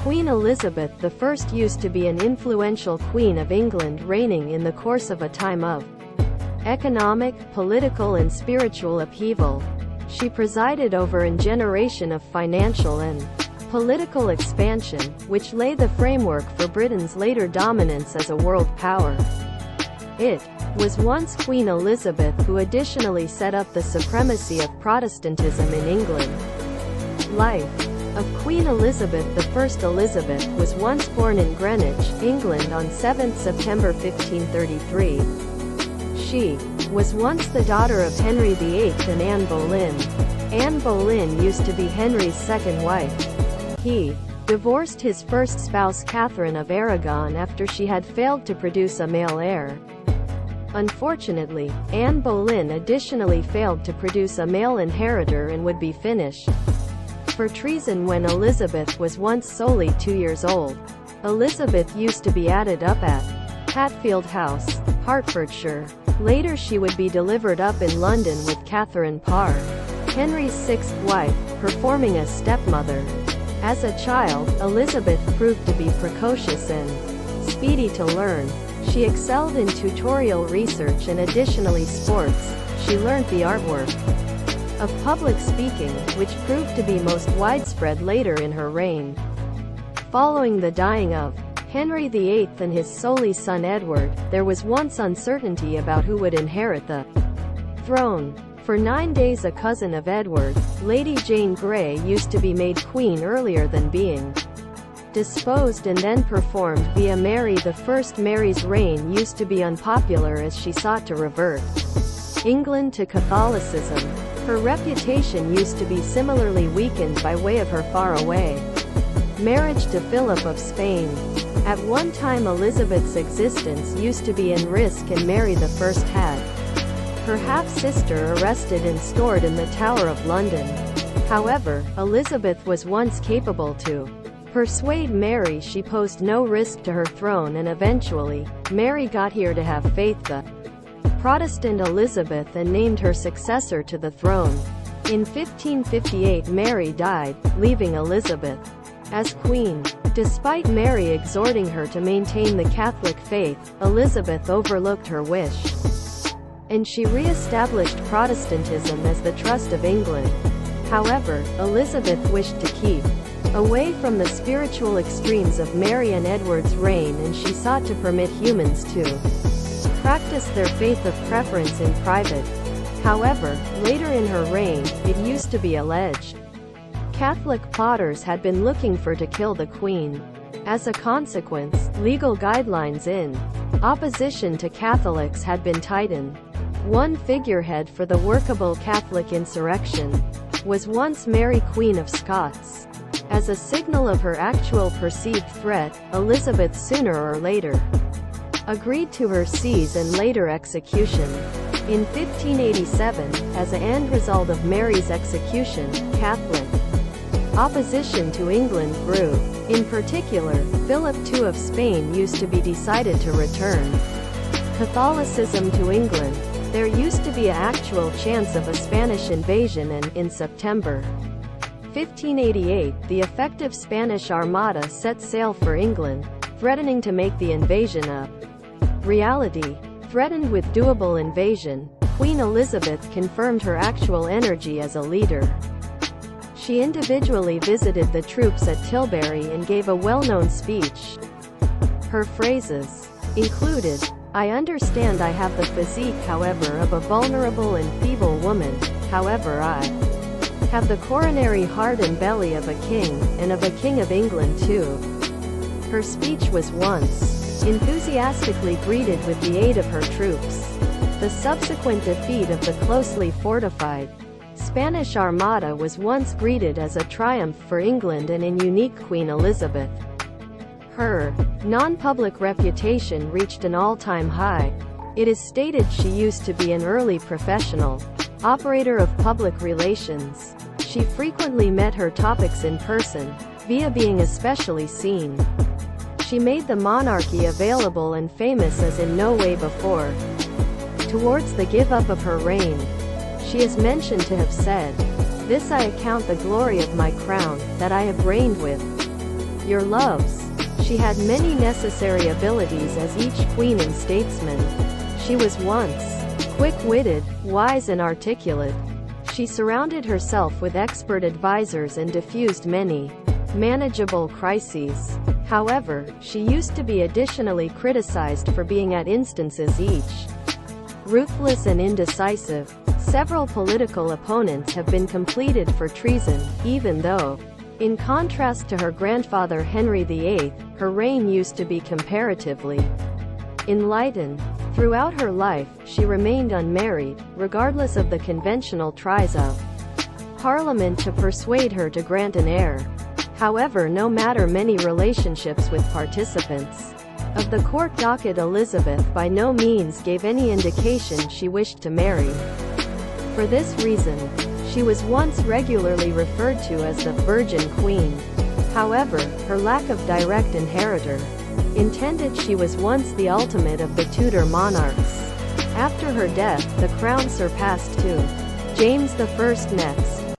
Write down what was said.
Queen Elizabeth I used to be an influential Queen of England reigning in the course of a time of economic, political and spiritual upheaval. She presided over a generation of financial and political expansion, which laid the framework for Britain's later dominance as a world power. It was once Queen Elizabeth who additionally set up the supremacy of Protestantism in England. Life of Queen Elizabeth I. Elizabeth was once born in Greenwich, England on 7 September 1533. She was once the daughter of Henry VIII and Anne Boleyn. Anne Boleyn used to be Henry's second wife. He divorced his first spouse Catherine of Aragon after she had failed to produce a male heir. Unfortunately, Anne Boleyn additionally failed to produce a male inheritor and would be finished for treason when Elizabeth was once solely 2 years old. Elizabeth used to be added up at Hatfield House, Hertfordshire. Later she would be delivered up in London with Catherine Parr, Henry's sixth wife, performing as stepmother. As a child, Elizabeth proved to be precocious and speedy to learn. She excelled in tutorial research and additionally sports. She learned the artwork of public speaking, which proved to be most widespread later in her reign. Following the dying of Henry VIII and his solely son Edward, there was once uncertainty about who would inherit the throne. For 9 days a cousin of Edward, Lady Jane Grey, used to be made queen earlier than being disposed and then performed via Mary I. Mary's reign used to be unpopular as she sought to revert England to Catholicism. Her reputation used to be similarly weakened by way of her faraway marriage to Philip of Spain. At one time Elizabeth's existence used to be in risk and Mary I had her half-sister arrested and stored in the Tower of London. However, Elizabeth was once capable to persuade Mary she posed no risk to her throne, and eventually, Mary got here to have faith the Protestant Elizabeth and named her successor to the throne. In 1558 Mary died, leaving Elizabeth as queen. Despite Mary exhorting her to maintain the Catholic faith, Elizabeth overlooked her wish, and she re-established Protestantism as the trust of England. However, Elizabeth wished to keep away from the spiritual extremes of Mary and Edward's reign, and she sought to permit humans to practice their faith of preference in private. However, later in her reign, it used to be alleged Catholic plotters had been looking for to kill the Queen. As a consequence, legal guidelines in opposition to Catholics had been tightened. One figurehead for the workable Catholic insurrection was once Mary Queen of Scots. As a signal of her actual perceived threat, Elizabeth sooner or later agreed to her seize and later execution. In 1587, as an end result of Mary's execution, Catholic opposition to England grew. In particular, Philip II of Spain used to be decided to return Catholicism to England. There used to be an actual chance of a Spanish invasion, and, in September 1588, the effective Spanish Armada set sail for England, threatening to make the invasion a reality. Threatened with doable invasion, Queen Elizabeth confirmed her actual energy as a leader. She individually visited the troops at Tilbury and gave a well-known speech. Her phrases included, "I understand I have the physique, however, of a vulnerable and feeble woman, however I have the coronary heart and belly of a king, and of a king of England too." Her speech was once enthusiastically greeted with the aid of her troops. The subsequent defeat of the closely fortified Spanish Armada was once greeted as a triumph for England and in unique Queen Elizabeth. Her non-public reputation reached an all-time high. It is stated she used to be an early professional operator of public relations. She frequently met her topics in person, via being especially seen. She made the monarchy available and famous as in no way before. Towards the give-up of her reign, she is mentioned to have said, "This I account the glory of my crown, that I have reigned with Your loves. She had many necessary abilities as each queen and statesman. She was once quick-witted, wise and articulate. She surrounded herself with expert advisors and diffused many manageable crises. However, she used to be additionally criticized for being at instances each ruthless and indecisive. Several political opponents have been completed for treason, even though, in contrast to her grandfather Henry VIII, her reign used to be comparatively enlightened. Throughout her life, she remained unmarried, regardless of the conventional tries of Parliament to persuade her to grant an heir. However, no matter many relationships with participants of the court docket, Elizabeth by no means gave any indication she wished to marry. For this reason, she was once regularly referred to as the Virgin Queen. However, her lack of direct inheritor intended she was once the ultimate of the Tudor monarchs. After her death, the crown surpassed to James I next.